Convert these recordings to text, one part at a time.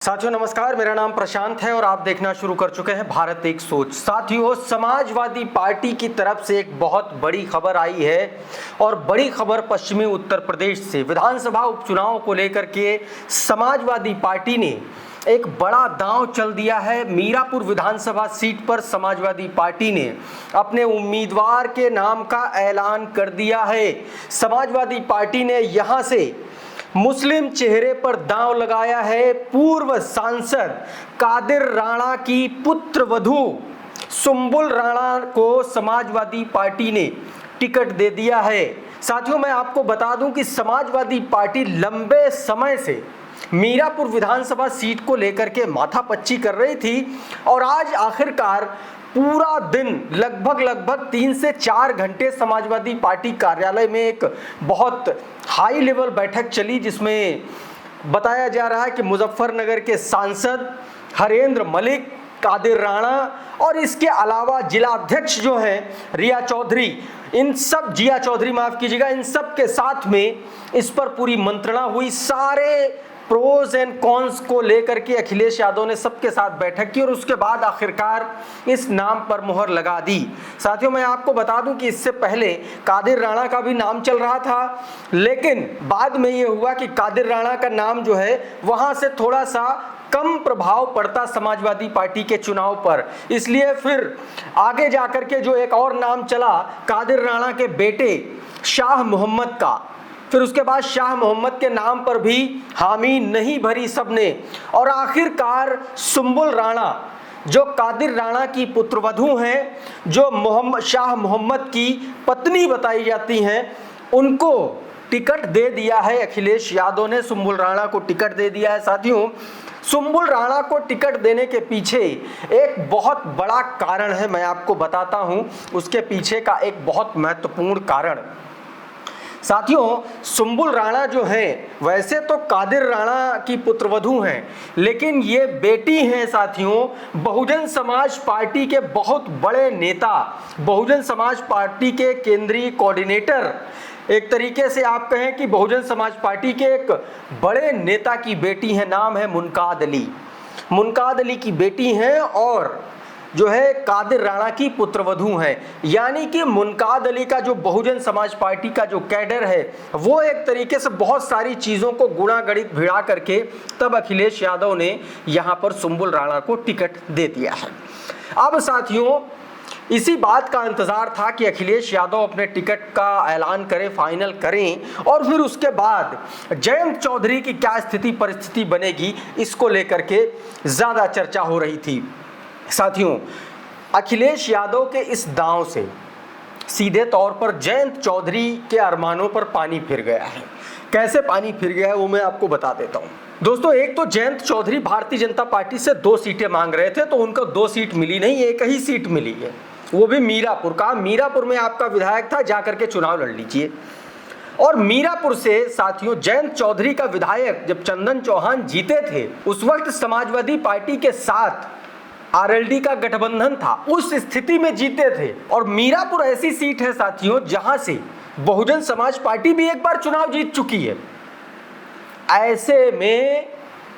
साथियों नमस्कार, मेरा नाम प्रशांत है और आप देखना शुरू कर चुके हैं भारत एक सोच। साथियों, समाजवादी पार्टी की तरफ से एक बहुत बड़ी खबर आई है और बड़ी खबर पश्चिमी उत्तर प्रदेश से विधानसभा उपचुनाव को लेकर के समाजवादी पार्टी ने एक बड़ा दांव चल दिया है। मीरापुर विधानसभा सीट पर समाजवादी पार्टी ने अपने उम्मीदवार के नाम का ऐलान कर दिया है। समाजवादी पार्टी ने यहां से मुस्लिम चेहरे पर दांव लगाया है। पूर्व सांसद कादिर राणा की पुत्रवधू सुंबुल राणा को समाजवादी पार्टी ने टिकट दे दिया है। साथियों, मैं आपको बता दूं कि समाजवादी पार्टी लंबे समय से मीरापुर विधानसभा सीट को लेकर के माथापच्ची कर रही थी और आज आखिरकार पूरा दिन लगभग 3 से 4 घंटे समाजवादी पार्टी कार्यालय में एक बहुत हाई लेवल बैठक चली, जिसमें बताया जा रहा है कि मुजफ्फरनगर के सांसद हरेंद्र मलिक, कादिर राणा और इसके अलावा जिला अध्यक्ष जो हैं जिया चौधरी माफ कीजिएगा, इन सब के साथ में इस पर पूरी मंत्रणा हुई। सारे प्रोज एंड कॉन्स को लेकर के अखिलेश यादव ने सबके साथ बैठक की और उसके बाद आखिरकार इस नाम पर मुहर लगा दी। साथियों, मैं आपको बता दूं कि इससे पहले कादिर राणा का भी नाम चल रहा था, लेकिन बाद में ये हुआ कि कादिर राणा का नाम जो है वहां से थोड़ा सा कम प्रभाव पड़ता समाजवादी पार्टी के चुनाव पर, इसलिए फिर आगे जाकर के जो एक और नाम चला कादिर राणा के बेटे शाह मोहम्मद का, फिर उसके बाद शाह मोहम्मद के नाम पर भी हामी नहीं भरी सबने और आखिरकार सुंबुल राणा जो कादिर राणा की पुत्रवधू हैं, जो शाह मोहम्मद की पत्नी बताई जाती हैं, उनको टिकट दे दिया है अखिलेश यादव ने। सुंबुल राणा को टिकट दे दिया है। साथियों, सुंबुल राणा को टिकट देने के पीछे एक बहुत बड़ा कारण है, मैं आपको बताता हूं उसके पीछे का एक बहुत महत्वपूर्ण कारण। साथियों, सुंबुल राणा जो है वैसे तो कादिर राणा की पुत्रवधू हैं, लेकिन ये बेटी हैं साथियों बहुजन समाज पार्टी के बहुत बड़े नेता, बहुजन समाज पार्टी के केंद्रीय कोऑर्डिनेटर, एक तरीके से आप कहें कि बहुजन समाज पार्टी के एक बड़े नेता की बेटी है। नाम है मुनकाद अली। मुनकाद अली की बेटी हैं और जो है कादिर राणा की पुत्रवधू है, यानी कि मुनकाद अली का जो बहुजन समाज पार्टी का जो कैडर है वो एक तरीके से बहुत सारी चीज़ों को गुणा गणित भिड़ा करके तब अखिलेश यादव ने यहाँ पर सुंबुल राणा को टिकट दे दिया है। अब साथियों, इसी बात का इंतजार था कि अखिलेश यादव अपने टिकट का ऐलान करें, फाइनल करें और फिर उसके बाद जयंत चौधरी की क्या स्थिति परिस्थिति बनेगी, इसको लेकर के ज़्यादा चर्चा हो रही थी। साथियों, अखिलेश यादव के इस दांव से सीधे तौर पर जयंत चौधरी के अरमानों पर पानी फिर गया है। कैसे पानी फिर गया है वो मैं आपको बता देता हूं। दोस्तों, एक तो जयंत चौधरी भारतीय जनता पार्टी से 2 सीटें मांग रहे थे, तो उनको 2 सीट मिली नहीं, एक ही सीट मिली है, वो भी मीरापुर का। मीरापुर में आपका विधायक था, जाकर के चुनाव लड़ लीजिए। और मीरापुर से साथियों जयंत चौधरी का विधायक जब चंदन चौहान जीते थे, उस वक्त समाजवादी पार्टी के साथ आरएलडी का गठबंधन था, उस स्थिति में जीते थे। और मीरापुर ऐसी सीट है साथियों जहां से बहुजन समाज पार्टी भी एक बार चुनाव जीत चुकी है। ऐसे में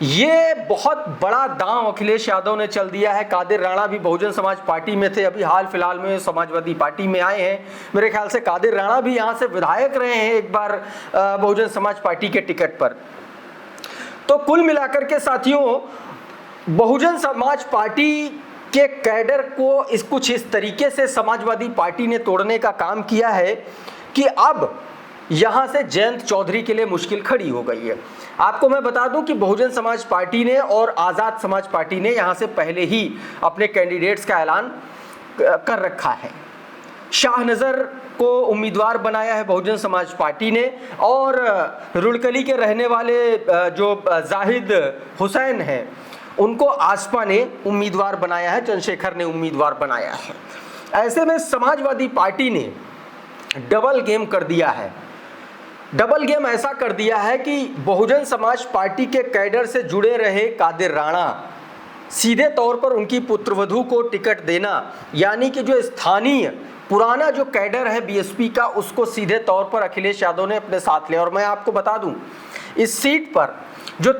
ये बहुत बड़ा दांव अखिलेश यादव ने चल दिया है। कादिर राणा भी बहुजन समाज पार्टी में थे, अभी हाल फिलहाल में समाजवादी पार्टी में आए हैं। मेरे ख्याल से कादिर राणा भी यहां से विधायक रहे हैं एक बार बहुजन समाज पार्टी के टिकट पर। तो कुल मिलाकर के साथियों बहुजन समाज पार्टी के कैडर को कुछ इस तरीके से समाजवादी पार्टी ने तोड़ने का काम किया है कि अब यहां से जयंत चौधरी के लिए मुश्किल खड़ी हो गई है। आपको मैं बता दूं कि बहुजन समाज पार्टी ने और आज़ाद समाज पार्टी ने यहां से पहले ही अपने कैंडिडेट्स का ऐलान कर रखा है। शाहनजर को उम्मीदवार बनाया है बहुजन समाज पार्टी ने और रुड़कली के रहने वाले जो जाहिद हुसैन हैं उनको आसपा ने उम्मीदवार बनाया है, चंद्रशेखर ने उम्मीदवार बनाया है। ऐसे में समाजवादी पार्टी ने डबल गेम कर दिया है। डबल गेम ऐसा कर दिया है कि बहुजन समाज पार्टी के कैडर से जुड़े रहे कादिर राणा सीधे तौर पर उनकी पुत्रवधू को टिकट देना, यानी कि जो स्थानीय पुराना जो कैडर है बीएसपी का उसको सीधे तौर पर अखिलेश यादव ने अपने साथ लिया। और मैं आपको बता दूं इस सीट पर जो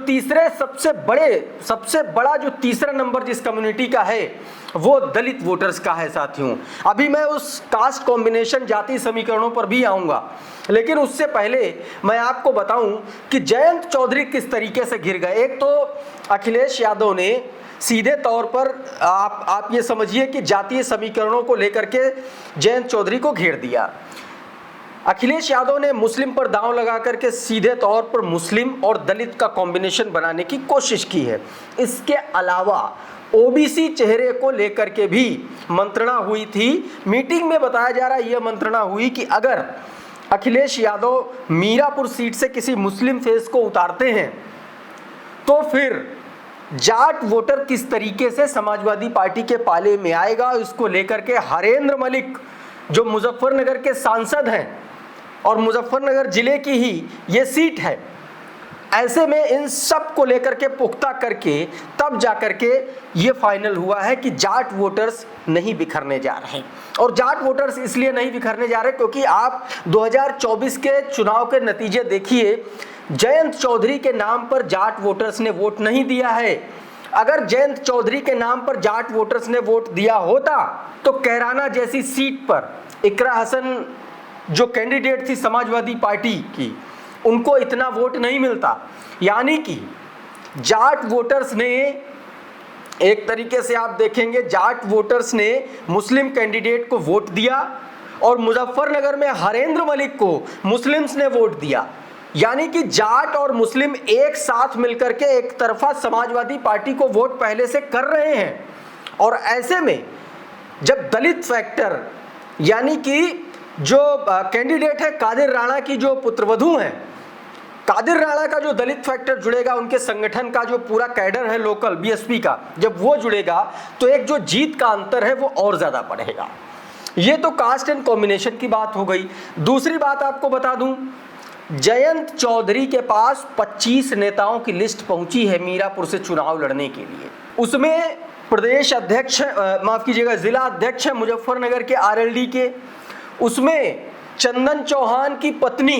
सबसे बड़ा जो तीसरा नंबर जिस कम्युनिटी का है वो दलित वोटर्स का है साथियों। अभी मैं उस कास्ट कॉम्बिनेशन जाति समीकरणों पर भी आऊंगा, लेकिन उससे पहले मैं आपको बताऊं कि जयंत चौधरी किस तरीके से घिर गए। एक तो अखिलेश यादव ने सीधे तौर पर आप ये समझिए कि जातीय समीकरणों को लेकर के जयंत चौधरी को घेर दिया। अखिलेश यादव ने मुस्लिम पर दांव लगा करके सीधे तौर पर मुस्लिम और दलित का कॉम्बिनेशन बनाने की कोशिश की है। इसके अलावा ओबीसी चेहरे को लेकर के भी मंत्रणा हुई थी। मीटिंग में बताया जा रहा है, यह मंत्रणा हुई कि अगर अखिलेश यादव मीरापुर सीट से किसी मुस्लिम फेस को उतारते हैं तो फिर जाट वोटर किस तरीके से समाजवादी पार्टी के पाले में आएगा, इसको लेकर के हरेंद्र मलिक जो मुजफ्फरनगर के सांसद हैं और मुजफ्फरनगर जिले की ही ये सीट है, ऐसे में इन सब को लेकर के पुख्ता करके तब जाकर के ये फाइनल हुआ है कि जाट वोटर्स नहीं बिखरने जा रहे। और जाट वोटर्स इसलिए नहीं बिखरने जा रहे क्योंकि आप 2024 के चुनाव के नतीजे देखिए, जयंत चौधरी के नाम पर जाट वोटर्स ने वोट नहीं दिया है। अगर जयंत चौधरी के नाम पर जाट वोटर्स ने वोट दिया होता तो कैराना जैसी सीट पर इकरा हसन जो कैंडिडेट थी समाजवादी पार्टी की, उनको इतना वोट नहीं मिलता। यानी कि जाट वोटर्स ने एक तरीके से आप देखेंगे, जाट वोटर्स ने मुस्लिम कैंडिडेट को वोट दिया और मुजफ्फरनगर में हरेंद्र मलिक को मुस्लिम्स ने वोट दिया। यानी कि जाट और मुस्लिम एक साथ मिलकर के एक तरफा समाजवादी पार्टी को वोट पहले से कर रहे हैं। और ऐसे में जब दलित फैक्टर यानी कि जो कैंडिडेट है कादिर राणा की जो पुत्रवधू हैं, कादिर राणा का जो दलित फैक्टर जुड़ेगा, उनके संगठन का जो पूरा कैडर है लोकल बीएसपी का, जब वो जुड़ेगा तो एक जो जीत का अंतर है वो और ज्यादा बढ़ेगा। ये तो कास्ट एंड कॉम्बिनेशन की बात हो गई। दूसरी बात आपको बता दूं, जयंत चौधरी के पास 25 नेताओं की लिस्ट पहुंची है मीरापुर से चुनाव लड़ने के लिए। उसमें प्रदेश अध्यक्ष माफ कीजिएगा जिला अध्यक्ष है मुजफ्फरनगर के आरएलडी के, उसमें चंदन चौहान की पत्नी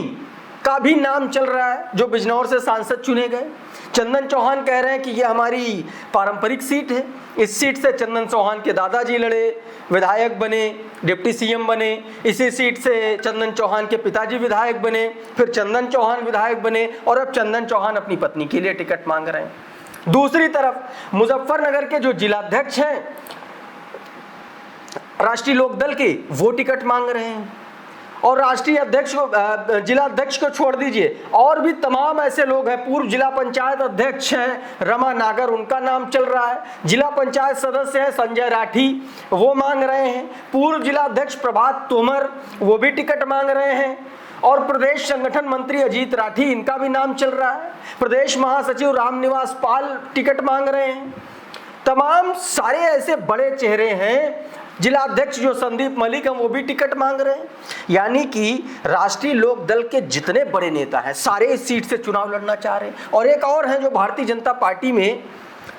का भी नाम चल रहा है जो बिजनौर से सांसद चुने गए। चंदन चौहान कह रहे हैं कि ये हमारी पारंपरिक सीट है, इस सीट से चंदन चौहान के दादाजी लड़े, विधायक बने, डिप्टी सीएम बने, इसी सीट से चंदन चौहान के पिताजी विधायक बने, फिर चंदन चौहान विधायक बने और अब चंदन चौहान अपनी पत्नी के लिए टिकट मांग रहे हैं। दूसरी तरफ मुजफ्फरनगर के जो जिलाध्यक्ष हैं राष्ट्रीय लोकदल के, वो टिकट मांग रहे हैं। और राष्ट्रीय अध्यक्ष को, जिला अध्यक्ष को छोड़ दीजिए, और भी तमाम ऐसे लोग हैं। पूर्व जिला पंचायत अध्यक्ष हैं रमा नागर, उनका नाम चल रहा है। जिला पंचायत सदस्य हैं संजय राठी, वो मांग रहे हैं। पूर्व जिला अध्यक्ष प्रभात तोमर, वो भी टिकट मांग रहे हैं। और प्रदेश संगठन मंत्री अजीत राठी, इनका भी नाम चल रहा है। प्रदेश महासचिव रामनिवास पाल टिकट मांग रहे हैं। तमाम सारे ऐसे बड़े चेहरे हैं। जिला अध्यक्ष जो संदीप मलिक हैं वो भी टिकट मांग रहे हैं। यानी कि राष्ट्रीय लोक दल के जितने बड़े नेता हैं सारे इस सीट से चुनाव लड़ना चाह रहे हैं। और एक और हैं जो भारतीय जनता पार्टी में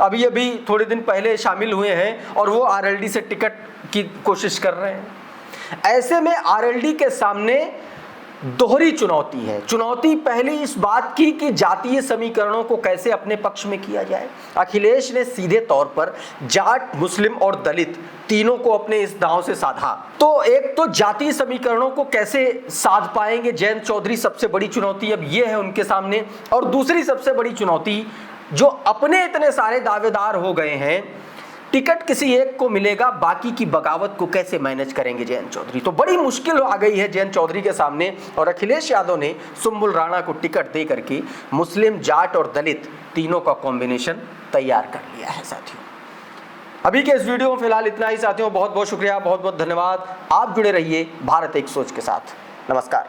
अभी थोड़े दिन पहले शामिल हुए हैं और वो आरएलडी से टिकट की कोशिश कर रहे हैं। ऐसे में आरएलडी के सामने दोहरी चुनौती है। चुनौती पहली इस बात की कि जातीय समीकरणों को कैसे अपने पक्ष में किया जाए। अखिलेश ने सीधे तौर पर जाट, मुस्लिम और दलित तीनों को अपने इस दांव से साधा। तो एक तो जातीय समीकरणों को कैसे साध पाएंगे जयंत चौधरी, सबसे बड़ी चुनौती अब ये है उनके सामने। और दूसरी सबसे बड़ी चुनौती, जो अपने इतने सारे दावेदार हो गए हैं, टिकट किसी एक को मिलेगा, बाकी की बगावत को कैसे मैनेज करेंगे जयंत चौधरी। तो बड़ी मुश्किल आ गई है जयंत चौधरी के सामने। और अखिलेश यादव ने सुम्बुल राणा को टिकट दे करके मुस्लिम, जाट और दलित तीनों का कॉम्बिनेशन तैयार कर लिया है साथियों। अभी के इस वीडियो में फिलहाल इतना ही साथियों। बहुत बहुत शुक्रिया, बहुत बहुत धन्यवाद। आप जुड़े रहिए भारत एक सोच के साथ। नमस्कार।